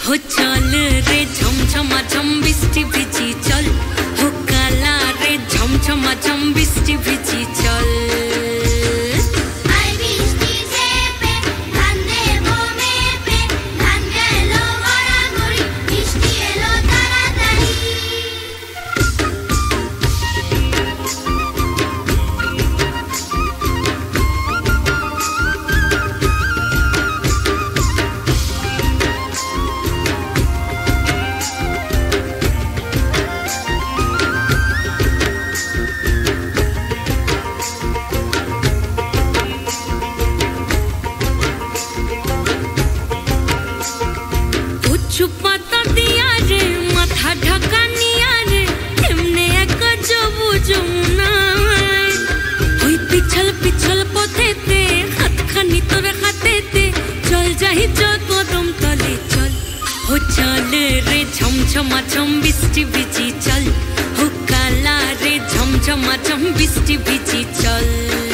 हो चल रे झमझमा झम बिस्टी भिजी चल हो काला रे झमझमा झम बिस्टी भिजी चल हो चल रे झमझमा झम बिस्टी भिजी चल हो काला रे झमझमा झम बिस्टी भिजी चल